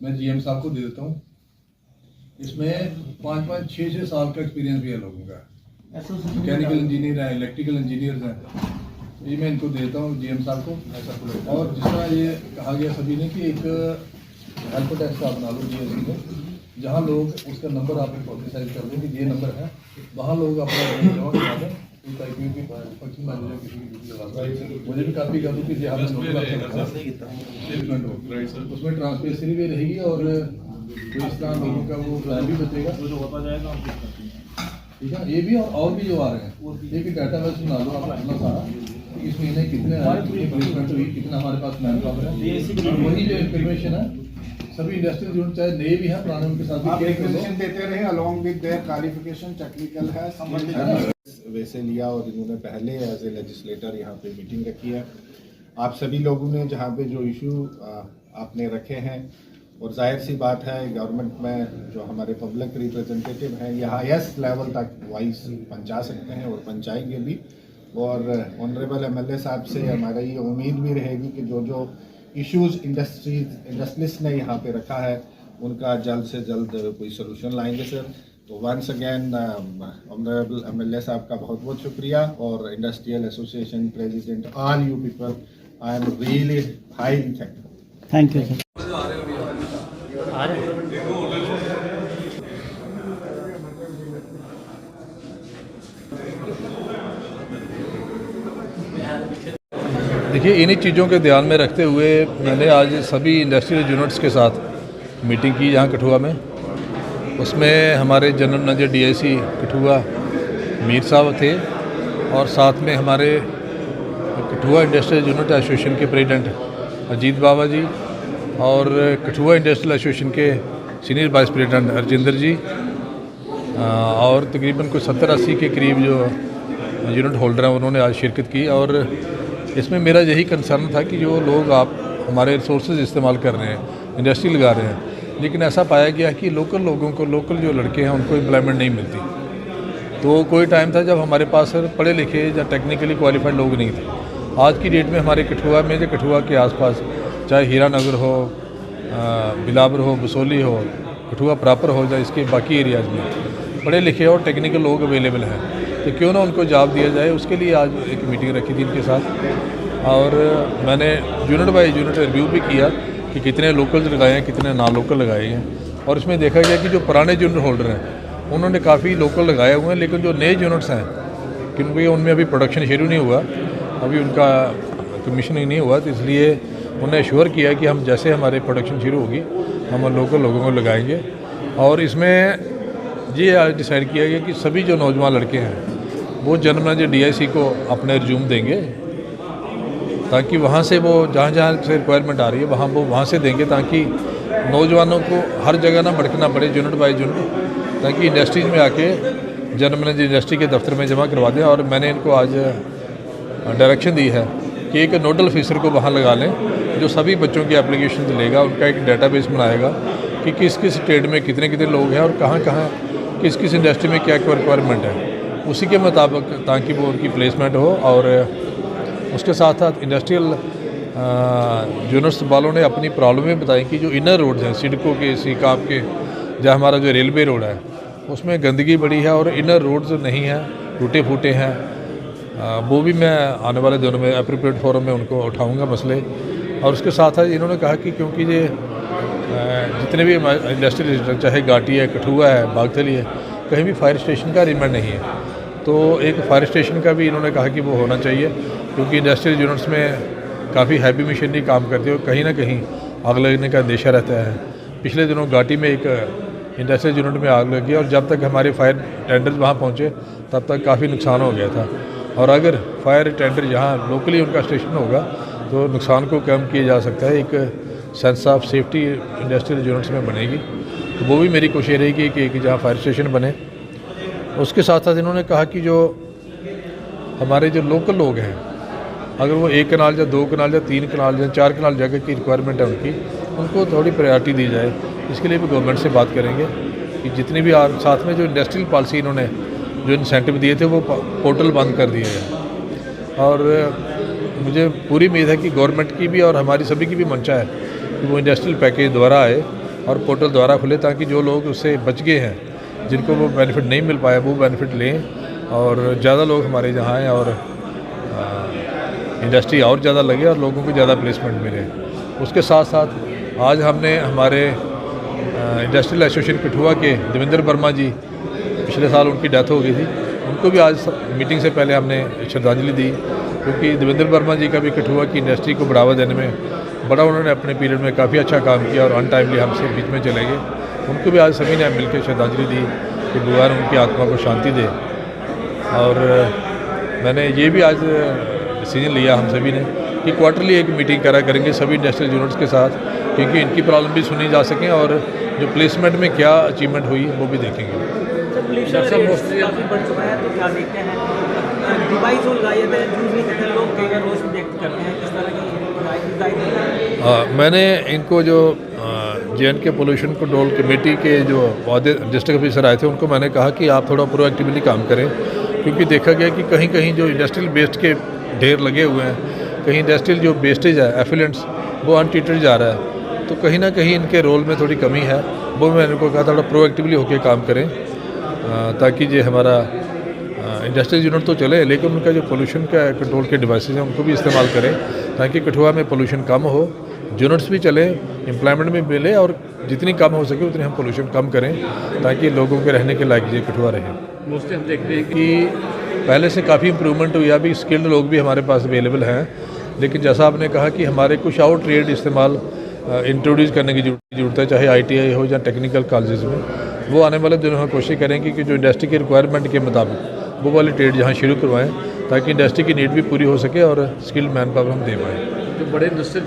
मैं जीएम साहब को दे देता हूँ। इसमें 5-5, 6-6 साल का एक्सपीरियंस भी है लोगों का, मैकेनिकल इंजीनियर है, इलेक्ट्रिकल इंजीनियर्स हैं। ये मैं इनको देता हूँ जीएम साहब को। और जिस तरह ये कहा गया सभी ने कि एक हेल्प डेस्क आप बना लो जीएससी में, जहाँ लोग उसका नंबर आप पब्लिसाइज कर दें कि ये नंबर है, वहाँ लोग अपना जमा करा दें। फंक्शन मैनेजर किसी की लगा, मुझे भी काफ़ी कर दूँ कि उसमें ट्रांसपेरेंसी भी रहेगी और तो इस तरह लोगों का वो टाइम भी बचेगा। ठीक है, ये भी और भी जो आ रहे हैं, एक डाटा बेस बना लो आप अपना सारा, इस महीने कितने प्लेसमेंट हुई, कितना हमारे पास मैन पावर है, वही जो इन्फॉर्मेशन है सभी इंडस्ट्रियल यूनिट चाहे नए भी हैं पुराने उनके साथ भी रिक्वेजिशन देते रहे along with their qualification, technical है संबंधित वैसे लिया। और इन्होंने पहले एज ए लेजिस्लेटर यहाँ पे मीटिंग रखी है। आप सभी लोगों ने जहाँ पे जो इशू आपने रखे हैं, और जाहिर सी बात है गवर्नमेंट में जो हमारे पब्लिक रिप्रेजेंटेटिव हैं ये हाईएस्ट लेवल तक वॉइस पहुँचा सकते हैं और पहुँचाएंगे भी। और ऑनरेबल एमएलए साहब से हमारा ये उम्मीद भी रहेगी कि जो इश्यूज इंडस्ट्रियलिस्ट ने यहाँ पे रखा है उनका जल्द से जल्द कोई सोल्यूशन लाएंगे सर। तो वंस अगेन ऑनरेबल एमएलए साहब का बहुत बहुत शुक्रिया, और industrial association president all you people, I am really highly thankful. Thank you sir. देखिए, इन्हीं चीज़ों के ध्यान में रखते हुए मैंने आज सभी इंडस्ट्रियल यूनिट्स के साथ मीटिंग की यहाँ कठुआ में। उसमें हमारे general manager DIC Kathua Mir साहब थे, और साथ में हमारे कठुआ इंडस्ट्रियल यूनिट एसोसिएशन के प्रेसिडेंट अजीत बाबा जी, और कठुआ इंडस्ट्रियल एसोसिएशन के सीनियर वाइस प्रेसिडेंट हरजिंदर जी, और तकरीबन कुछ 70-80 के करीब जो यूनिट होल्डर हैं उन्होंने आज शिरकत की। और इसमें मेरा यही कंसर्न था कि जो लोग आप हमारे रिसोर्सेज इस्तेमाल कर रहे हैं, इंडस्ट्री लगा रहे हैं, लेकिन ऐसा पाया गया कि लोकल लोगों को, लोकल जो लड़के हैं उनको एम्प्लॉयमेंट नहीं मिलती। तो कोई टाइम था जब हमारे पास पढ़े लिखे या टेक्निकली क्वालिफाइड लोग नहीं थे। आज की डेट में हमारे कठुआ में, जो कठुआ के आसपास चाहे हीरा नगर हो, बिलावर हो, बसोली हो, कठुआ प्रॉपर हो, या इसके बाकी एरियाज़ में पढ़े लिखे और टेक्निकल लोग अवेलेबल हैं, तो क्यों ना उनको जॉब दिया जाए। उसके लिए आज एक मीटिंग रखी थी इनके साथ, और मैंने यूनिट बाय यूनिट रिव्यू भी किया कि कितने लोकल लगाए हैं, कितने नॉन लोकल लगाए हैं। और इसमें देखा गया कि जो पुराने यूनिट होल्डर हैं उन्होंने काफ़ी लोकल लगाए हुए हैं, लेकिन जो नए यूनिट्स हैं क्योंकि उनमें अभी प्रोडक्शन शुरू नहीं हुआ, अभी उनका कमीशनिंग नहीं हुआ, तो इसलिए उन्होंने एश्योर किया कि हम जैसे हमारे प्रोडक्शन शुरू होगी हम लोकल लोगों को लगाएंगे। और इसमें ये आज डिसाइड किया गया कि सभी जो नौजवान लड़के हैं वो जनरल मैनेजर डीआईसी को अपने रिज्यूम देंगे, ताकि वहाँ से वो जहाँ जहाँ से रिक्वायरमेंट आ रही है वहाँ से देंगे, ताकि नौजवानों को हर जगह ना भटकना पड़े यूनिट बाय यूनिट, ताकि इंडस्ट्रीज में आके जनरल मैनेजर इंडस्ट्री के दफ्तर में जमा करवा दें। और मैंने इनको आज डायरेक्शन दी है कि एक नोडल ऑफिसर को वहाँ लगा लें जो सभी बच्चों की एप्लीकेशन लेगा, उनका एक डेटाबेस बनाएगा कि किस किस ट्रेड में कितने कितने लोग हैं और कहाँ कहाँ किस किस इंडस्ट्री में क्या क्या रिक्वायरमेंट है, उसी के मुताबिक ताकि वो उनकी प्लेसमेंट हो। और उसके साथ साथ इंडस्ट्रियल यूनिट्स वालों ने अपनी प्रॉब्लमें बताई कि जो इनर रोड्स हैं सिडको के, सीकाप के, जहाँ हमारा जो रेलवे रोड है उसमें गंदगी बड़ी है और इनर रोड्स नहीं हैं, टूटे फूटे हैं। वो भी मैं आने वाले दिनों में एप्रोप्रिएट फोरम में उनको उठाऊँगा मसले। और उसके साथ साथ इन्होंने कहा कि क्योंकि ये जितने भी इंडस्ट्रियल चाहे घाटी है, कठुआ है, बागथली है, कहीं भी फायर स्टेशन का अरेंजमेंट नहीं है, तो एक फायर स्टेशन का भी इन्होंने कहा कि वो होना चाहिए, क्योंकि इंडस्ट्रियल यूनिट्स में काफ़ी हैवी मशीनरी काम करती है और कहीं ना कहीं आग लगने का अंदेशा रहता है। पिछले दिनों घाटी में एक इंडस्ट्रियल यूनिट में आग लगी और जब तक हमारे फायर टेंडर्स वहाँ पहुँचे तब तक काफ़ी नुकसान हो गया था। और अगर फायर टेंडर यहाँ लोकली उनका स्टेशन होगा तो नुकसान को कम किया जा सकता है, एक sense of safety industrial units में बनेगी। तो वो भी मेरी कोशिश रहेगी कि जहाँ फायर स्टेशन बने। उसके साथ साथ इन्होंने कहा कि जो हमारे जो लोकल लोग हैं, अगर वो 1 कनाल या 2 कनाल या 3 कनाल या 4 कनाल जगह की रिक्वायरमेंट है उनको थोड़ी प्रायोरिटी दी जाए। इसके लिए भी गवर्नमेंट से बात करेंगे कि जितनी भी साथ में जो इंडस्ट्रियल पॉलिसी इन्होंने जो इंसेंटिव दिए थे वो पोर्टल बंद कर दिए हैं। और मुझे पूरी उम्मीद है कि गवर्नमेंट की भी और हमारी सभी की भी मंशा है कि वो इंडस्ट्रियल पैकेज दोबारा आए और पोर्टल द्वारा खुले, ताकि जो लोग उससे बच गए हैं, जिनको वो बेनिफिट नहीं मिल पाया, वो बेनिफिट लें और ज़्यादा लोग हमारे यहाँ आएँ और इंडस्ट्री और ज़्यादा लगे और लोगों को ज़्यादा प्लेसमेंट मिले। उसके साथ साथ आज हमने हमारे इंडस्ट्रियल एसोसिएशन कठुआ के देवेंद्र वर्मा जी, पिछले साल उनकी डेथ हो गई थी, उनको भी आज मीटिंग से पहले हमने श्रद्धांजलि दी, क्योंकि देवेंद्र वर्मा जी का भी कठुआ की इंडस्ट्री को बढ़ावा देने में बड़ा उन्होंने अपने पीरियड में काफ़ी अच्छा काम किया और अनटाइमली हमसे बीच में चले गए। उनको भी आज सभी ने मिलकर श्रद्धांजलि दी कि भगवान उनकी आत्मा को शांति दे। और मैंने ये भी आज डिसीजन लिया हम सभी ने कि क्वार्टरली एक मीटिंग करा करेंगे सभी इंडस्ट्रियल यूनिट्स के साथ, क्योंकि इनकी प्रॉब्लम भी सुनी जा सकें और जो प्लेसमेंट में क्या अचीवमेंट हुई वो भी देखेंगे। काफ़ी बढ़ चुका है, तो क्या देखते हैं डिवाइस जो लगाए थे यूज़ नहीं करते लोग, कई बार रोज व्यक्त करते हैं, किस तरह की मैंने इनको जो JNK पोल्यूशन कंट्रोल कमेटी के जो डिस्ट्रिक्ट ऑफिसर आए थे, उनको मैंने कहा कि आप थोड़ा प्रोएक्टिवली काम करें, क्योंकि देखा गया कि कहीं कहीं जो इंडस्ट्रियल वेस्ट के ढेर लगे हुए हैं, कहीं इंडस्ट्रियल जो वेस्टेज है एफिलेंट्स वो अनट्रीटेड जा रहा है, तो कहीं ना कहीं इनके रोल में थोड़ी कमी है। वो मैंने इनको कहा थोड़ा प्रोएक्टिवली होकर काम करें, ताकि जो हमारा इंडस्ट्रियल यूनिट तो चले, लेकिन उनका जो पोल्यूशन का कंट्रोल के डिवाइसेज हैं उनको भी इस्तेमाल करें, ताकि कठुआ में पोल्यूशन कम हो, यूनिट्स भी चले, एम्प्लॉयमेंट भी मिले और जितनी कम हो सके उतनी हम पोल्यूशन कम करें, ताकि लोगों के रहने के लायक ये कठुआ रहे। मोस्टली हम देखते हैं कि पहले से काफ़ी इंप्रूवमेंट हुई है, अभी स्किल्ड लोग भी हमारे पास अवेलेबल हैं, लेकिन जैसा आपने कहा कि हमारे कुछ और ट्रेड इस्तेमाल इंट्रोड्यूस करने की जरूरत है, चाहे ITI हो या टेक्निकल कॉलेजेस में, वो आने वाले दिनों में कोशिश करेंगे कि जो इंडस्ट्री की रिक्वायरमेंट के मुताबिक वो वाले ट्रेड यहाँ शुरू करवाएं, ताकि इंडस्ट्री की नीड भी पूरी हो सके और स्किल्ड मैन पावर हम दे पाएँ। जो बड़े इंडस्ट्रियल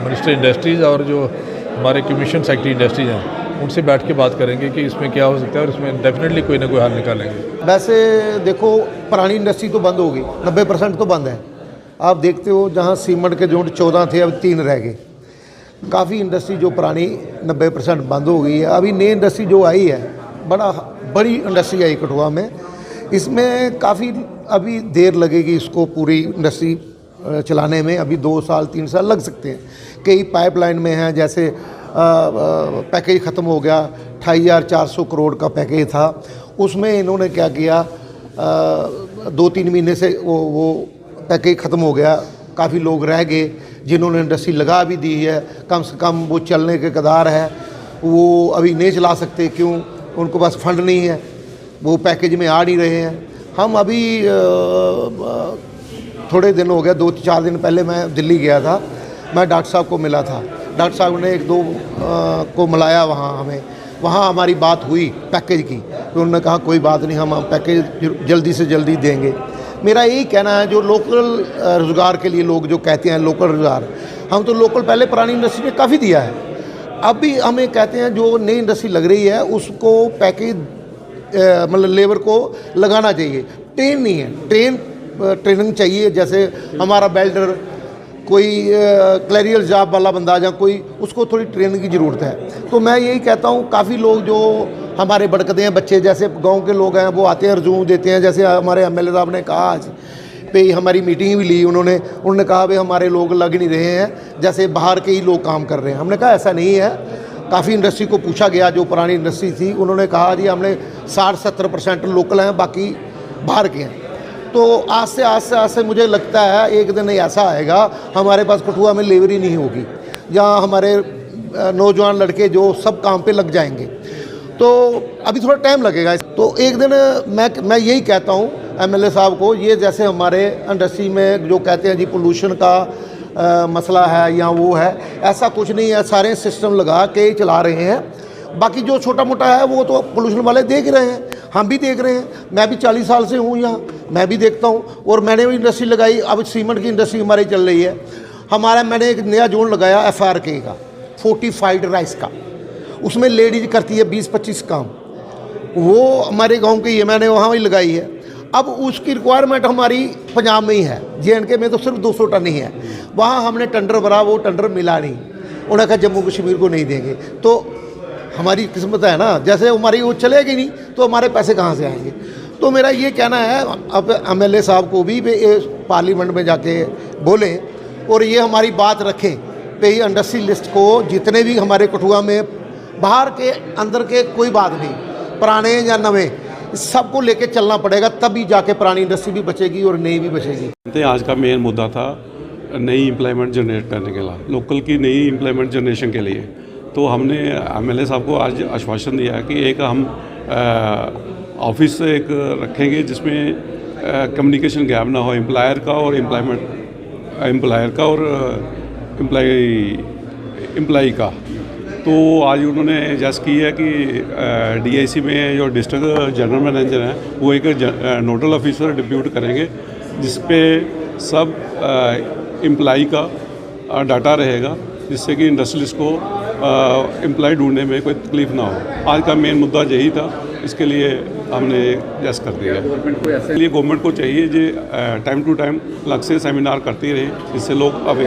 मिनिस्टर इंडस्ट्रीज़ और जो हमारे कमीशन सेक्रेटरी इंडस्ट्रीज हैं, उनसे बैठ के बात करेंगे कि इसमें क्या हो सकता है और इसमें डेफिनेटली कोई ना कोई हल निकालेंगे। वैसे देखो, पुरानी इंडस्ट्री तो बंद हो गई, 90% तो बंद है। आप देखते हो जहाँ सीमेंट के यूनिट 14 थे, अब 3 रह गए। काफ़ी इंडस्ट्री जो पुरानी 90% बंद हो गई है। अभी नई इंडस्ट्री जो आई है, बड़ी इंडस्ट्री आई कठुआ में, इसमें काफ़ी अभी देर लगेगी इसको पूरी इंडस्ट्री चलाने में, अभी 2 साल 3 साल लग सकते हैं। कई पाइपलाइन में हैं, जैसे पैकेज ख़त्म हो गया, 28,400 करोड़ का पैकेज था, उसमें इन्होंने क्या किया, 2-3 महीने से वो पैकेज ख़त्म हो गया, काफ़ी लोग रह गए जिन्होंने इंडस्ट्री लगा भी दी है, कम से कम वो चलने के कगार है, वो अभी नहीं चला सकते, क्यों, उनको पास फंड नहीं है, वो पैकेज में आ नहीं रहे हैं। हम अभी थोड़े दिन हो गया, 2-4 दिन पहले मैं दिल्ली गया था, मैं डॉक्टर साहब को मिला था, डॉक्टर साहब ने 1-2 को मिलाया वहाँ हमारी बात हुई पैकेज की, तो उन्होंने कहा कोई बात नहीं, हम पैकेज जल्दी से जल्दी देंगे। मेरा यही कहना है, जो लोकल रोज़गार के लिए लोग जो कहते हैं लोकल रोज़गार, हम तो लोकल पहले पुरानी इंडस्ट्री ने काफ़ी दिया है, अब भी हमें कहते हैं जो नई इंडस्ट्री लग रही है उसको पैकेज मतलब लेबर को लगाना चाहिए। ट्रेन नहीं है, ट्रेनिंग चाहिए, जैसे हमारा बेल्डर, कोई क्लैरियल जॉब वाला बंदा या कोई, उसको थोड़ी ट्रेनिंग की ज़रूरत है। तो मैं यही कहता हूँ, काफ़ी लोग जो हमारे भड़कते हैं बच्चे, जैसे गांव के लोग हैं, वो आते हैं, रिज्यूम देते हैं, जैसे हमारे MLA साहब ने कहा आज पे हमारी मीटिंग भी ली, उन्होंने कहा भाई हमारे लोग लग नहीं रहे हैं, जैसे बाहर के ही लोग काम कर रहे हैं। हमने कहा ऐसा नहीं है, काफ़ी इंडस्ट्री को पूछा गया, जो पुरानी इंडस्ट्री थी, उन्होंने कहा जी हमने 60-70% लोकल हैं, बाकी बाहर के हैं। तो आज से मुझे लगता है एक दिन ऐसा आएगा हमारे पास कठुआ में लेबर ही नहीं होगी, जहाँ हमारे नौजवान लड़के जो सब काम पे लग जाएंगे। तो अभी थोड़ा टाइम लगेगा, तो एक दिन मैं यही कहता हूँ MLA साहब को, ये जैसे हमारे इंडस्ट्री में जो कहते हैं जी पोल्यूशन का मसला है या वो है, ऐसा कुछ नहीं है, सारे सिस्टम लगा के चला रहे हैं। बाकी जो छोटा मोटा है वो तो पोल्यूशन वाले देख रहे हैं, हम भी देख रहे हैं। मैं भी 40 साल से हूँ यहाँ, मैं भी देखता हूँ, और मैंने भी इंडस्ट्री लगाई। अब सीमेंट की इंडस्ट्री हमारी चल रही है, मैंने एक नया जोन लगाया FRK का, फोर्टिफाइड राइस का, उसमें लेडीज करती है 20-25 काम, वो हमारे गांव की है, मैंने वहाँ ही लगाई है। अब उसकी रिक्वायरमेंट हमारी पंजाब में ही है, JNK में तो सिर्फ 200 टन ही है, वहाँ हमने टेंडर भरा, वो टेंडर मिला नहीं, उन्होंने कहा जम्मू कश्मीर को नहीं देंगे। तो हमारी किस्मत है ना, जैसे हमारी वो चलेगी नहीं तो हमारे पैसे कहाँ से आएंगे। तो मेरा ये कहना है, अब MLA साहब को भी पार्लियामेंट में जाके बोलें और ये हमारी बात रखें पे ही इंडस्ट्रियलिस्ट को जितने भी हमारे कठुआ में बाहर के अंदर के कोई बात नहीं, पुराने या नवे, सबको लेके चलना पड़ेगा, तभी जाके पुरानी इंडस्ट्री भी बचेगी और नई भी बचेगी। तो आज का मेन मुद्दा था नई एम्प्लॉयमेंट जनरेट करने के लिए, लोकल की नई एम्प्लॉयमेंट जनरेशन के लिए। तो हमने एमएलए साहब को आज आश्वासन दिया कि एक हम ऑफिस एक रखेंगे जिसमें कम्युनिकेशन गैप ना हो एम्प्लॉयर का और एम्प्लॉई का। तो आज उन्होंने जस्ट की है कि डीआईसी में जो डिस्ट्रिक्ट जनरल मैनेजर हैं वो एक नोडल ऑफिसर डिप्यूट करेंगे जिस पे सब एम्प्लॉई का डाटा रहेगा, जिससे कि इंडस्ट्रियलिस्ट को एम्प्लॉय ढूंढने में कोई तकलीफ ना हो। आज का मेन मुद्दा यही था, इसके लिए हमने जस्ट कर दिया। गवर्नमेंट को चाहिए जो टाइम टू टाइम अलग से सेमिनार करती रहे, जिससे लोग अवेयर